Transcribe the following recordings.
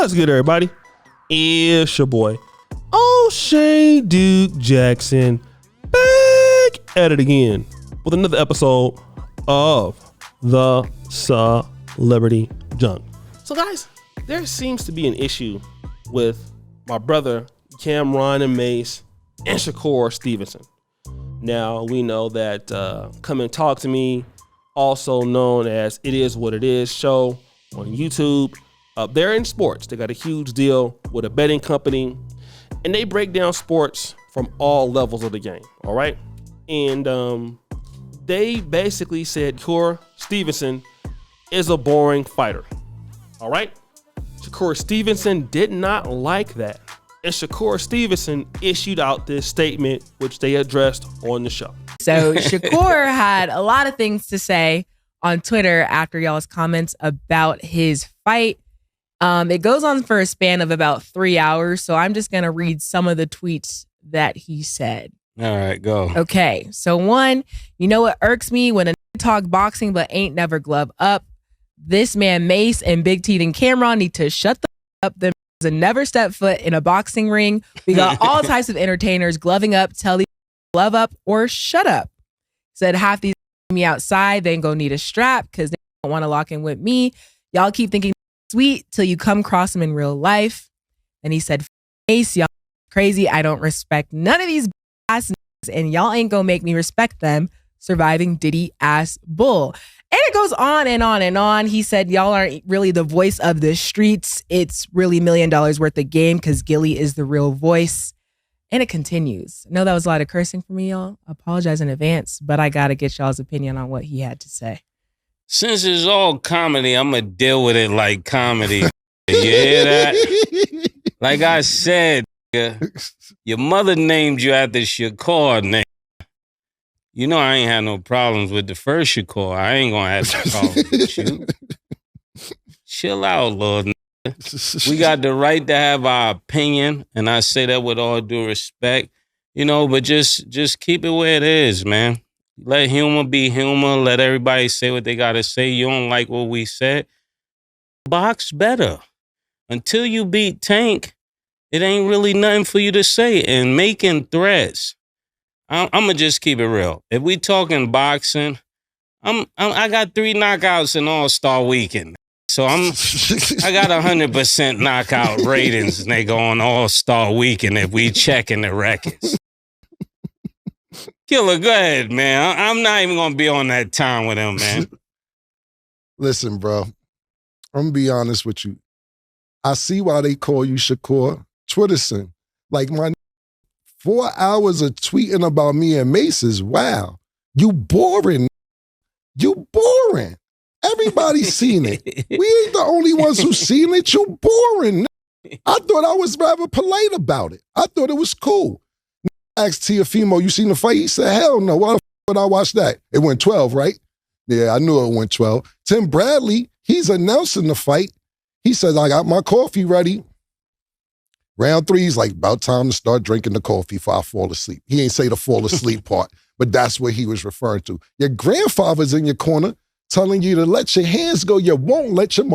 What's good, everybody? It's your boy, O'Shea Duke Jackson, back at it again with another episode of the Celebrity Junk. So, guys, there seems to be an issue with my brother Camron and Mace and Shakur Stevenson. Now, we know that Come and Talk to Me, also known as It Is What It Is show on YouTube. They're in sports. They got a huge deal with a betting company, and they break down sports from all levels of the game. All right. And they basically said Shakur Stevenson is a boring fighter. All right. Shakur Stevenson did not like that. And Shakur Stevenson issued out this statement, which they addressed on the show. So Shakur had a lot of things to say on Twitter after y'all's comments about his fight. It goes on for a span of about 3 hours. So I'm just going to read some of the tweets that he said. All right, go. Okay. So one, you know what irks me when a talk boxing but ain't never glove up. This man Mace and Big T and Camron need to shut the up. Them and never step foot in a boxing ring. We got all types of entertainers gloving up, tell these glove up or shut up. Said half these me outside, they ain't gonna need a strap because they don't want to lock in with me. Y'all keep thinking sweet till you come across them in real life. And he said, Ace, y'all crazy. I don't respect none of these ass niggas, and y'all ain't gonna make me respect them. Surviving Diddy ass bull. And it goes on and on and on. He said, y'all aren't really the voice of the streets. It's really $1 million worth of game because Gilly is the real voice. And it continues. I know that was a lot of cursing for me, y'all. I apologize in advance, but I got to get y'all's opinion on what he had to say. Since it's all comedy, I'm going to deal with it like comedy. You hear that? Like I said, your mother named you after Shakur name. You know I ain't had no problems with the first Shakur. I ain't going to have no problems with you. Chill out, Lord. We got the right to have our opinion, and I say that with all due respect. You know, but just keep it where it is, man. Let humor be humor. Let everybody say what they got to say. You don't like what we said? Box better. Until you beat Tank, it ain't really nothing for you to say. And making threats, I'm gonna just keep it real. If we talking boxing, I got 3 knockouts in All-Star Weekend, so I got 100% knockout ratings, nigga, on All-Star Weekend. If we checking the records, Killer, go ahead, man. I'm not even gonna be on that time with him, man. Listen, bro, I'm gonna be honest with you. I see why they call you Shakur Twitterson. Like 4 hours of tweeting about me and Mace's. Wow. You boring. You boring. Everybody's seen it. We ain't the only ones who seen it. You boring. I thought I was rather polite about it. I thought it was cool. I asked Tiafimo, you seen the fight? He said, hell no. Why the f would I watch that? It went 12, right? Yeah, I knew it went 12. Tim Bradley, he's announcing the fight. He says, I got my coffee ready. Round 3 is like about time to start drinking the coffee before I fall asleep. He ain't say the fall asleep part, but that's what he was referring to. Your grandfather's in your corner telling you to let your hands go. You won't let your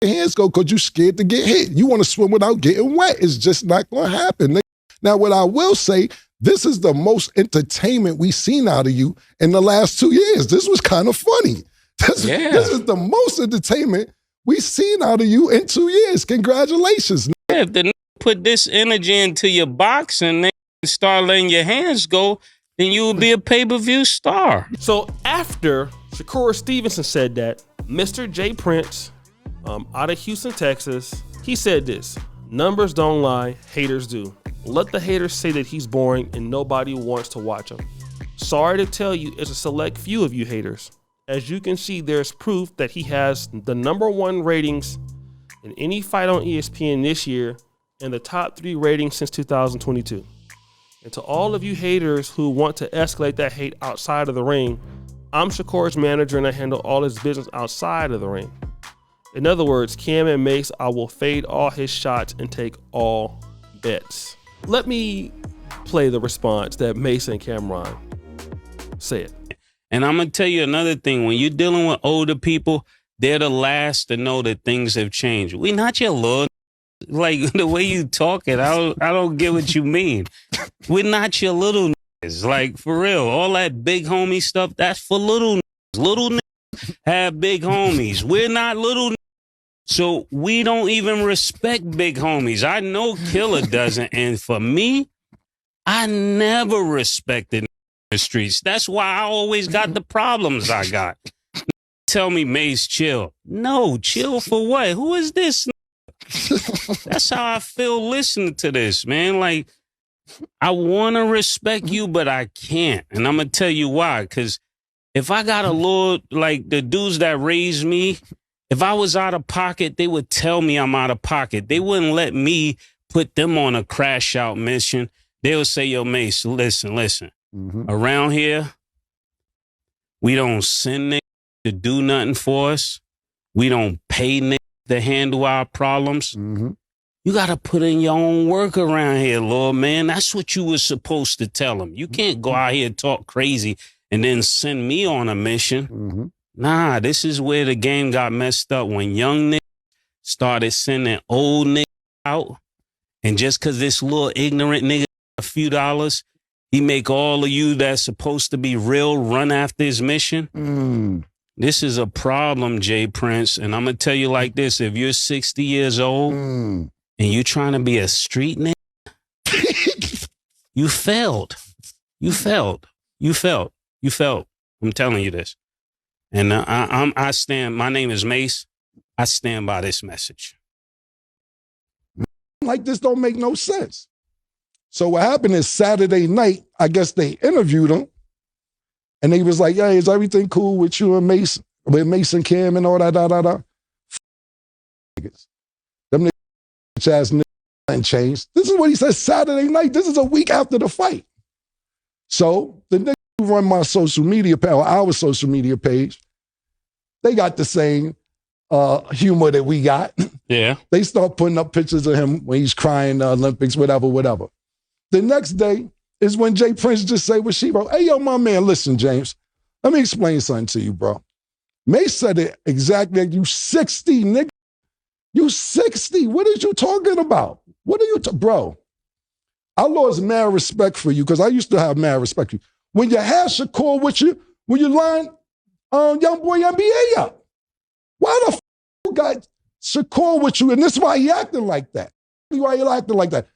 hands go because you're scared to get hit. You want to swim without getting wet. It's just not going to happen. Now, what I will say, this is the most entertainment we've seen out of you in the last 2 years. This was kind of funny. This is the most entertainment we've seen out of you in 2 years. Congratulations. Yeah, if the put this energy into your boxing and start letting your hands go, then you will be a pay-per-view star. So after Shakur Stevenson said that, Mr. J. Prince, out of Houston, Texas, he said this: numbers don't lie, haters do. Let the haters say that he's boring and nobody wants to watch him. Sorry to tell you, it's a select few of you haters. As you can see, there's proof that he has the #1 ratings in any fight on ESPN this year and the top 3 ratings since 2022. And to all of you haters who want to escalate that hate outside of the ring, I'm Shakur's manager and I handle all his business outside of the ring. In other words, Cam and Mace, I will fade all his shots and take all bets. Let me play the response that Mace and Camron said. And I'm going to tell you another thing. When you're dealing with older people, they're the last to know that things have changed. We not your little Like the way you talking, I don't get what you mean. We're not your little niggas. Like for real, all that big homie stuff, that's for little niggas. Little niggas have big homies. We're not little niggas. So we don't even respect big homies. I know Killer doesn't. And for me, I never respected the streets. That's why I always got the problems I got. Tell me, Mace, chill. No, chill for what? Who is this? That's how I feel listening to this, man. Like, I want to respect you, but I can't. And I'm going to tell you why. Because if I got a little, like the dudes that raised me, if I was out of pocket, they would tell me I'm out of pocket. They wouldn't let me put them on a crash out mission. They would say, yo, Mace, listen. Mm-hmm. Around here, we don't send niggas to do nothing for us. We don't pay niggas to handle our problems. Mm-hmm. You got to put in your own work around here, Lord, man. That's what you were supposed to tell them. You can't go out here and talk crazy and then send me on a mission. Mm-hmm. Nah, this is where the game got messed up when young niggas started sending old niggas out. And just because this little ignorant nigga a few dollars, he make all of you that's supposed to be real run after his mission. Mm. This is a problem, Jay Prince. And I'm going to tell you like this. If you're 60 years old and you're trying to be a street nigga, you failed. You failed. I'm telling you this. And I stand, my name is Mace. I stand by this message. Like this don't make no sense. So what happened is Saturday night, I guess they interviewed him and they was like, yeah, is everything cool with you and Mason, with Mason Cam and all that, niggas. Them niggas ass niggas ain't changed. This is what he said Saturday night. This is a week after the fight. So the niggas who run my social media page, or our social media page, they got the same humor that we got. Yeah. They start putting up pictures of him when he's crying in the Olympics, whatever. The next day is when Jay Prince just say what she wrote. Hey, yo, my man, listen, James, let me explain something to you, bro. Mace said it exactly like you 60, nigga. You 60. What are you talking about? What are you, bro? I lost mad respect for you because I used to have mad respect for you. When you had Shakur with you, when you line Young Boy NBA up, why the f*** you got Shakur with you? And this is why he acting like that. Why you acting like that?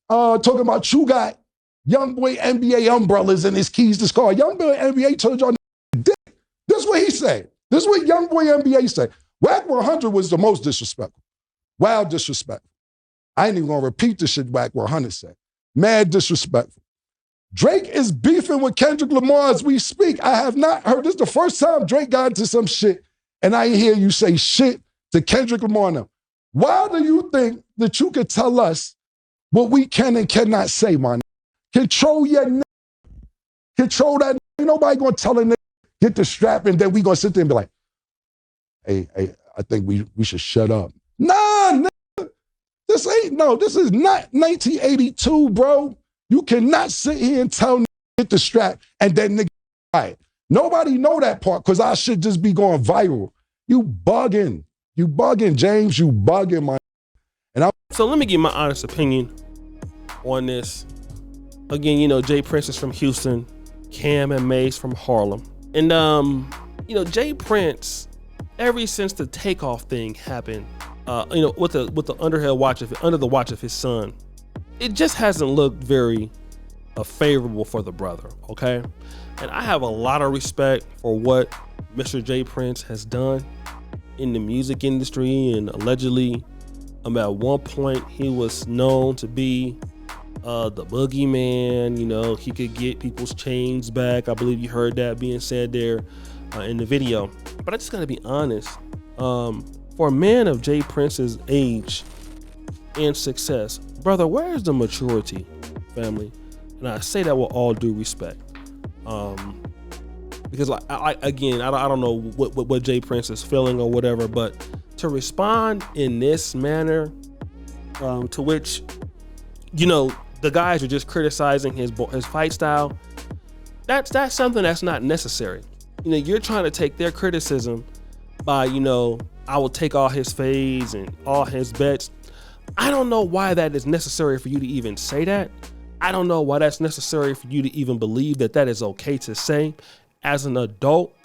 Talking about you got Young Boy NBA umbrellas and his keys to his car. Young Boy NBA told y'all dick. This is what he said. This is what Young Boy NBA said. Wack 100 was the most disrespectful. Wild disrespectful. I ain't even gonna repeat the shit Wack 100 said. Mad disrespectful. Drake is beefing with Kendrick Lamar as we speak. I have not heard, this is the first time Drake got into some shit and I hear you say shit to Kendrick Lamar now. Why do you think that you could tell us what we can and cannot say, man? Control your name. Control that. Ain't nobody gonna tell a nigga, get the strap and then we gonna sit there and be like, hey, I think we should shut up. Nah, nigga. This is not 1982, bro. You cannot sit here and tell nigga, get the strap and then nigga, right. Nobody know that part because I should just be going viral. You bugging, James, you bugging, my. So let me give my honest opinion on this. Again, you know, Jay Prince is from Houston, Cam and Mace from Harlem. And, you know, Jay Prince, ever since the Takeoff thing happened, you know, with the under the watch of his son, it just hasn't looked very favorable for the brother, okay? And I have a lot of respect for what Mr. Jay Prince has done in the music industry, and allegedly, at one point he was known to be the boogeyman. You know, he could get people's chains back. I believe you heard that being said there in the video. But I just gotta be honest, for a man of Jay Prince's age and success, brother, where is the maturity, family? And I say that with all due respect, because I don't know what Jay Prince is feeling or whatever, but to respond in this manner, to which, you know, the guys are just criticizing his fight style, that's something that's not necessary. You know, you're trying to take their criticism by, you know, I will take all his fades and all his bets. I don't know why that is necessary for you to even say that. I don't know why that's necessary for you to even believe that that is okay to say as an adult,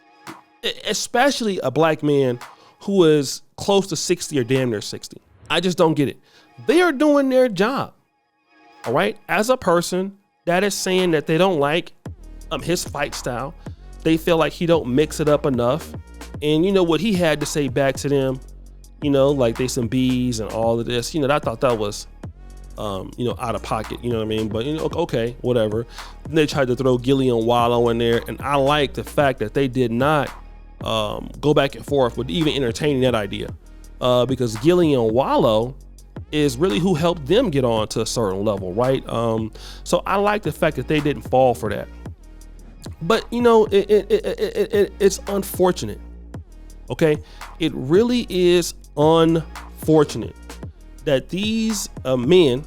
especially a black man who is close to 60 or damn near 60. I just don't get it. They are doing their job. All right. As a person that is saying that they don't like his fight style, they feel like he don't mix it up enough. And you know what he had to say back to them, you know, like they some bees and all of this, you know, I thought that was, you know, out of pocket, you know what I mean? But, you know, okay, whatever. Then they tried to throw Gilly and Wallow in there. And I like the fact that they did not go back and forth with even entertaining that idea, because Gilly and Wallow is really who helped them get on to a certain level, right? So I like the fact that they didn't fall for that. But, you know, it's unfortunate, okay? It really is unfortunate that these men,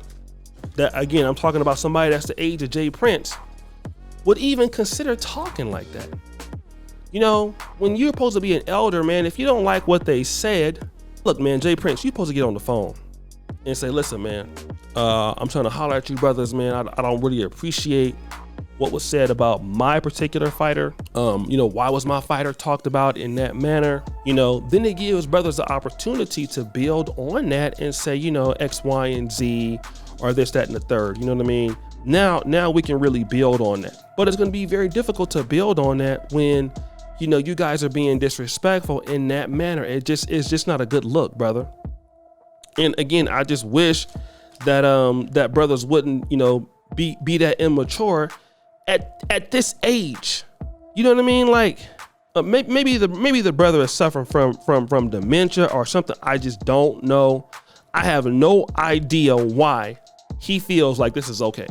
that again, I'm talking about somebody that's the age of Jay Prince, would even consider talking like that. You know, when you're supposed to be an elder, man, if you don't like what they said, look, man, Jay Prince, you're supposed to get on the phone and say, listen, man, I'm trying to holler at you brothers, man. I don't really appreciate what was said about my particular fighter. You know, why was my fighter talked about in that manner? You know, then it gives brothers the opportunity to build on that and say, you know, X, Y, and Z, or this, that, and the third. You know what I mean? Now we can really build on that. But it's going to be very difficult to build on that when, you know, you guys are being disrespectful in that manner. It's just not a good look, brother. And again, I just wish that that brothers wouldn't, you know, be that immature at this age. You know what I mean? Like maybe the brother is suffering from dementia or something. I just don't know. I have no idea why he feels like this is okay.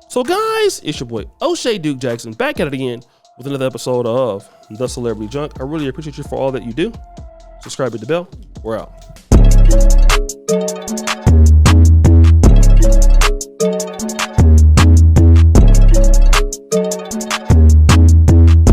So guys, it's your boy O'Shea Duke Jackson back at it again with another episode of The Celebrity Junk. I really appreciate you for all that you do. Subscribe, hit the bell. We're out.